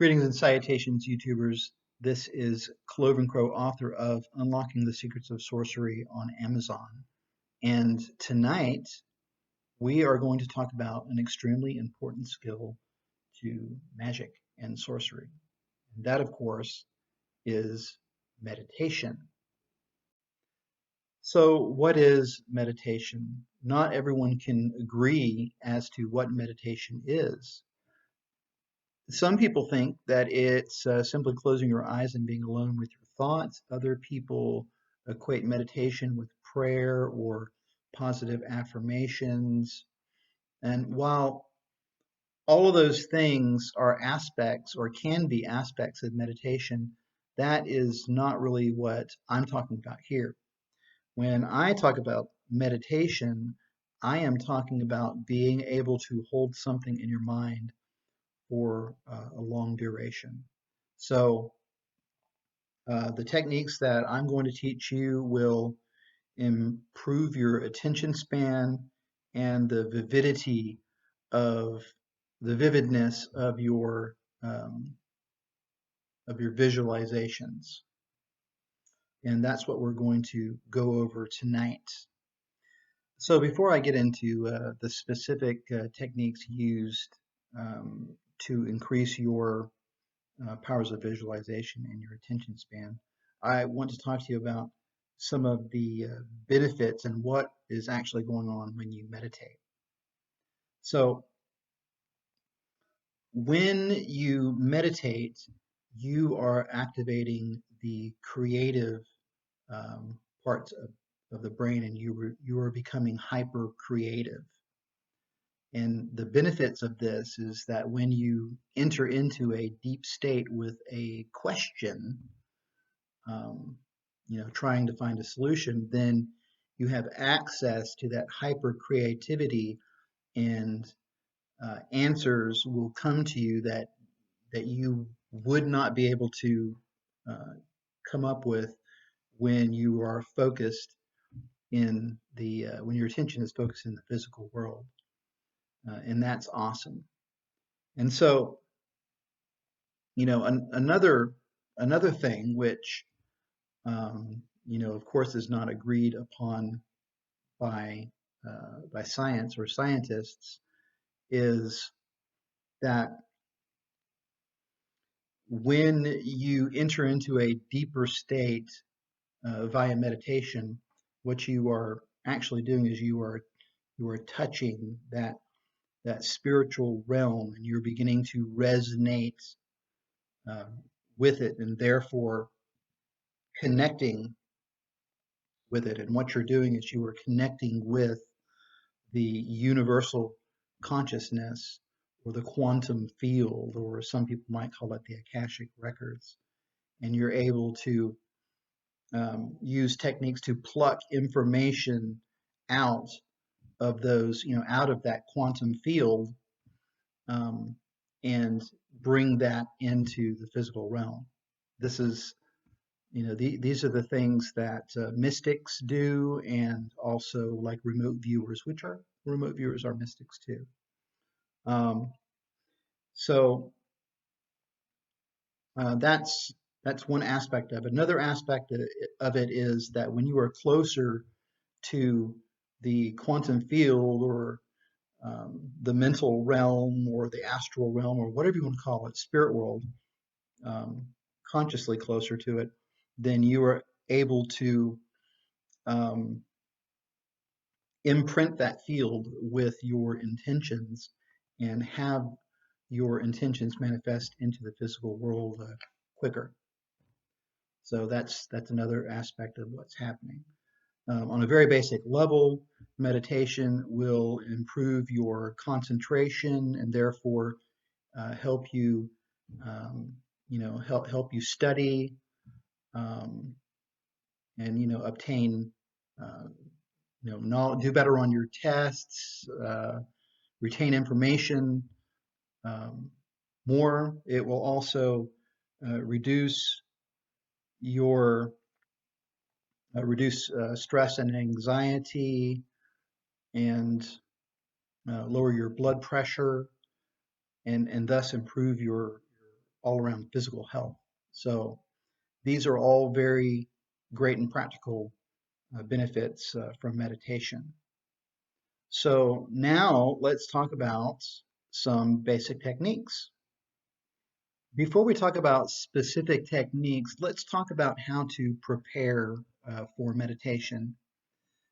Greetings and salutations, YouTubers. This is Cloven Crow, author of Unlocking the Secrets of Sorcery on Amazon. And tonight, we are going to talk about an extremely important skill to magic and sorcery. And that, of course, is meditation. So, what is meditation? Not everyone can agree as to what meditation is. Some people think that it's simply closing your eyes and being alone with your thoughts. Other people equate meditation with prayer or positive affirmations. And while all of those things are aspects or can be aspects of meditation, that is not really what I'm talking about here. When I talk about meditation, I am talking about being able to hold something in your mind for a long duration. So the techniques that I'm going to teach you will improve your attention span and the vividity of the vividness of your visualizations. And that's what we're going to go over tonight. So before I get into the specific techniques used to increase your powers of visualization and your attention span, I want to talk to you about some of the benefits and what is actually going on when you meditate. So, when you meditate, you are activating the creative parts of the brain, and you are becoming hyper creative. And the benefits of this is that when you enter into a deep state with a question, trying to find a solution, then you have access to that hyper creativity, and answers will come to you that you would not be able to come up with when you are focused in the when your attention is focused in the physical world, and that's awesome. And so, another thing which of course, is not agreed upon by science or scientists, is that when you enter into a deeper state via meditation, what you are actually doing is you are touching that spiritual realm, and you're beginning to resonate uh, with it, and therefore connecting with it. And what you're doing is you are connecting with the universal consciousness, or the quantum field, or some people might call it the Akashic records. And you're able to use techniques to pluck information out of those, out of that quantum field, um, and bring that into the physical realm. This is, these are the things that mystics do, and also like remote viewers, which are remote viewers are mystics too. Um, so that's one aspect of it. Another aspect of it is that when you are closer to the quantum field, or the mental realm, or the astral realm, or whatever you want to call it, spirit world, um, consciously closer to it, then you are able to um, imprint that field with your intentions and have your intentions manifest into the physical world quicker. So that's another aspect of what's happening. On a very basic level, meditation will improve your concentration, and therefore help you, help you study, um, and obtain, knowledge, do better on your tests, retain information um, more. It will also reduce your reduce stress and anxiety, and lower your blood pressure, and thus improve your all around physical health. So these are all very great and practical benefits from meditation. So now let's talk about some basic techniques. Before we talk about specific techniques, let's talk about how to prepare for meditation.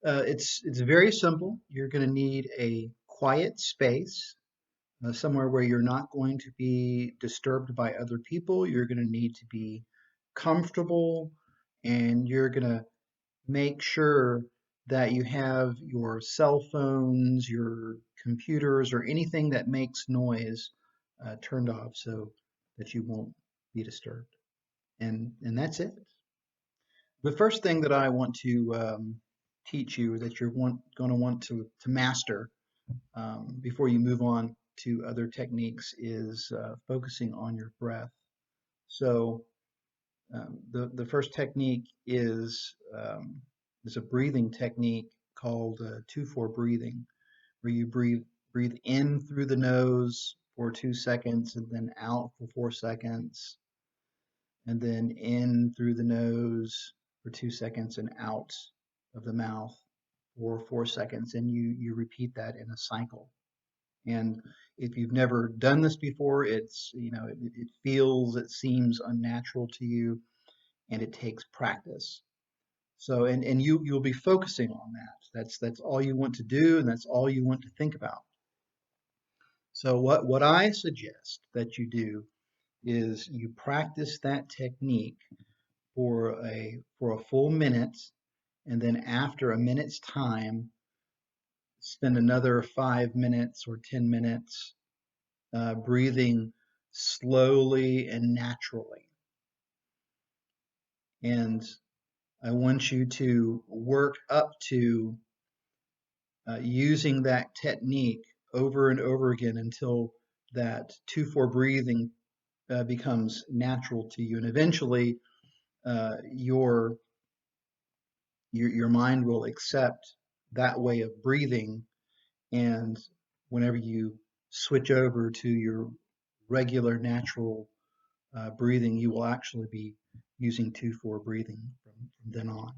It's very simple. You're going to need a quiet space, somewhere where you're not going to be disturbed by other people. You're going to need to be comfortable, and you're going to make sure that you have your cell phones, your computers, or anything that makes noise turned off so that you won't be disturbed. And that's it. The first thing that I want to teach you that you're going to want to master before you move on to other techniques is focusing on your breath. So the first technique is a breathing technique called 2-4 breathing, where you breathe in through the nose for 2 seconds, and then out for 4 seconds, and then in through the nose for 2 seconds and out of the mouth for 4 seconds, and you repeat that in a cycle. And if you've never done this before, it's, it seems unnatural to you, and it takes practice. So, and you'll be focusing on that. That's all you want to do, and that's all you want to think about. So what I suggest that you do is you practice that technique for a full minute, and then after a minute's time, spend another 5 minutes or 10 minutes breathing slowly and naturally. And I want you to work up to using that technique over and over again until that 2-4 breathing becomes natural to you. And eventually, your mind will accept that way of breathing. And whenever you switch over to your regular natural breathing, you will actually be using 2-4 breathing from then on.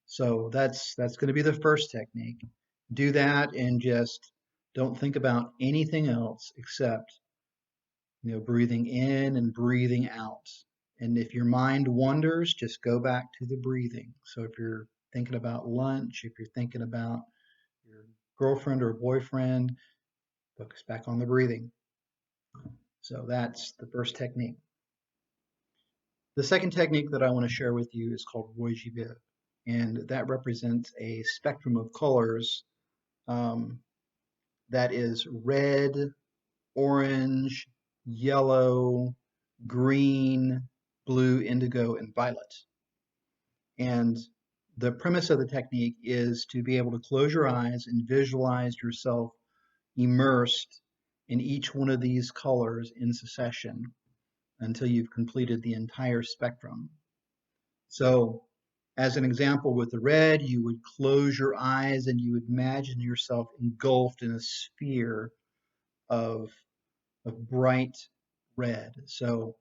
So that's going to be the first technique. Do that and just don't think about anything else except breathing in and breathing out. And if your mind wanders, just go back to the breathing. So if you're thinking about lunch, if you're thinking about your girlfriend or boyfriend, focus back on the breathing. So that's the first technique. The second technique that I want to share with you is called rudimentary, and that represents a spectrum of colors that is red, orange, yellow, green, blue, indigo, and violet. And the premise of the technique is to be able to close your eyes and visualize yourself immersed in each one of these colors in succession until you've completed the entire spectrum. So, as an example, with the red, you would close your eyes and you would imagine yourself engulfed in a sphere of bright red. So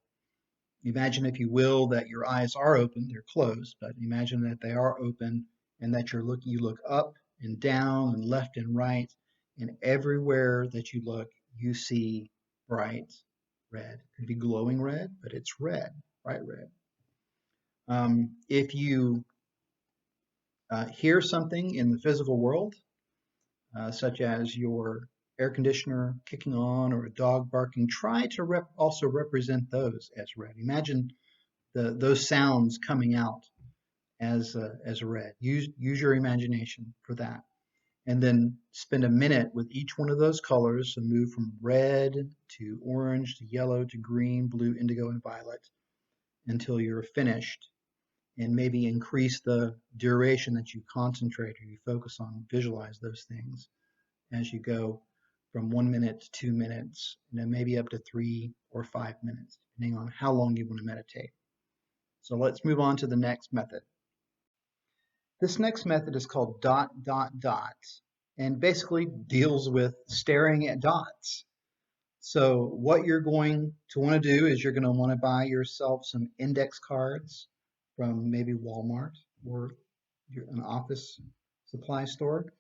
imagine, if you will, that your eyes are open. They're closed, but imagine that they are open and that you look up and down and left and right, and everywhere that you look, you see bright red. It could be glowing red, but it's red, bright red. If you hear something in the physical world, such as your air conditioner kicking on or a dog barking, try to also represent those as red. Imagine those sounds coming out as red. Use your imagination for that. And then spend a minute with each one of those colors. So move from red to orange to yellow to green, blue, indigo, and violet until you're finished. And maybe increase the duration that you concentrate or you focus on, visualize those things as you go from 1 minute to 2 minutes, and then maybe up to 3 or 5 minutes, depending on how long you want to meditate. So let's move on to the next method. This next method is called ... and basically deals with staring at dots. So what you're going to want to do is you're going to want to buy yourself some index cards from maybe Walmart or an office supply store,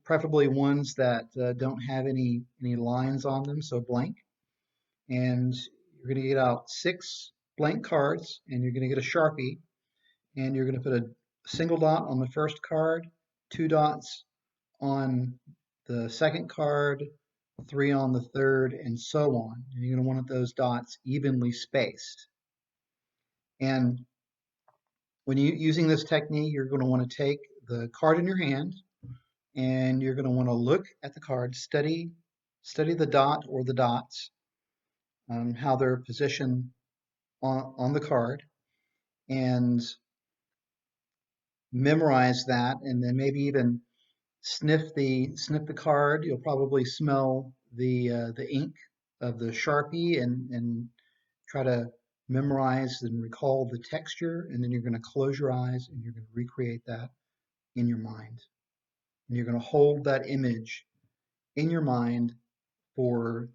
preferably ones that don't have any lines on them, so blank. And you're going to get out 6 blank cards, and you're going to get a Sharpie, and you're going to put a single dot on the first card, 2 dots on the second card, 3 on the third, and so on. And you're going to want those dots evenly spaced. And when you're using this technique, you're going to want to take the card in your hand, and you're going to want to look at the card, study the dot or the dots, how they're positioned on the card, and memorize that, and then maybe even sniff the card. You'll probably smell the ink of the Sharpie and try to memorize and recall the texture, and then you're going to close your eyes and you're going to recreate that in your mind. And you're going to hold that image in your mind for,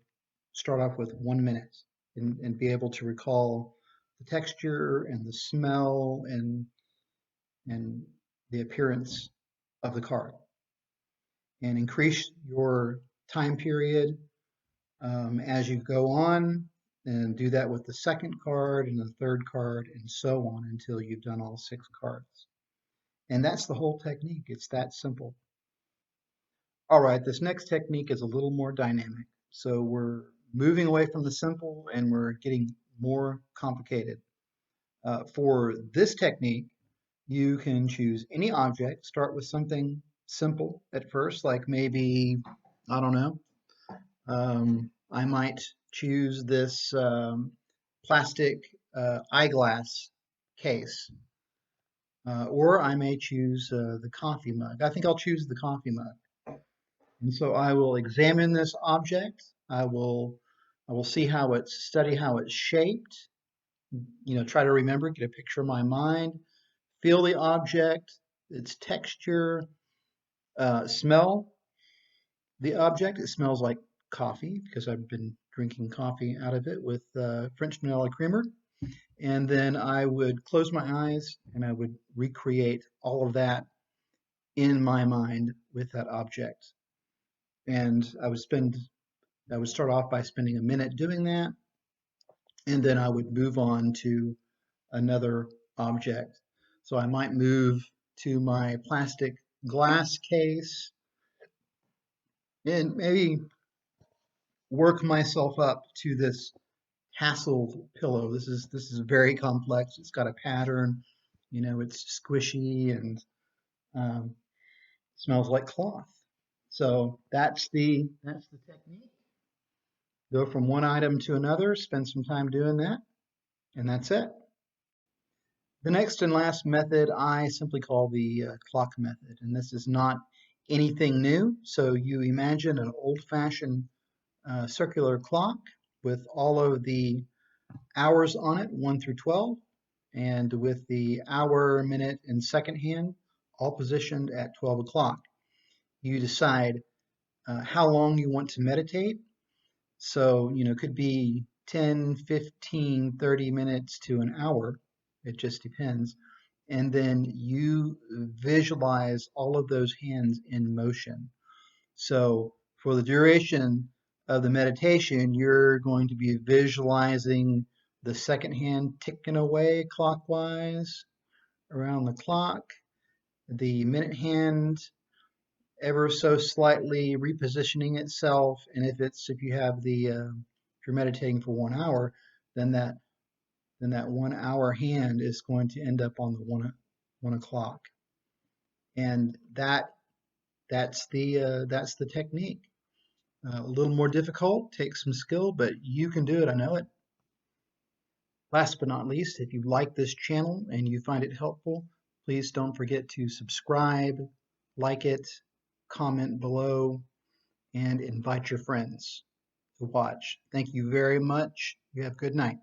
start off with 1 minute, and be able to recall the texture and the smell and the appearance of the card. And increase your time period as you go on, and do that with the second card and the third card and so on until you've done all 6 cards. And that's the whole technique. It's that simple. All right, this next technique is a little more dynamic. So we're moving away from the simple and we're getting more complicated. For this technique, you can choose any object, start with something simple at first, like maybe, I don't know, I might choose this plastic eyeglass case, or I may choose the coffee mug. I think I'll choose the coffee mug. And so I will examine this object. I will study how it's shaped, try to remember, get a picture in my mind, feel the object, its texture, smell the object. It smells like coffee because I've been drinking coffee out of it with French vanilla creamer. And then I would close my eyes and I would recreate all of that in my mind with that object. And I would start off by spending a minute doing that, and then I would move on to another object. So I might move to my plastic glass case and maybe work myself up to this hassle pillow. This is very complex. It's got a pattern, it's squishy and smells like cloth. So that's the technique. Go from one item to another, spend some time doing that, and that's it. The next and last method I simply call the clock method, and this is not anything new. So you imagine an old-fashioned circular clock with all of the hours on it, 1 through 12, and with the hour, minute, and second hand all positioned at 12 o'clock. You decide how long you want to meditate. So, it could be 10, 15, 30 minutes to an hour. It just depends. And then you visualize all of those hands in motion. So for the duration of the meditation, you're going to be visualizing the second hand ticking away clockwise around the clock, the minute hand ever so slightly repositioning itself, and if you're meditating for 1 hour, then that 1 hour hand is going to end up on the 1 o'clock, and that's the technique. A little more difficult, takes some skill, but you can do it. I know it. Last but not least, if you like this channel and you find it helpful, please don't forget to subscribe, like it, comment below, and invite your friends to watch. Thank you very much. You have a good night.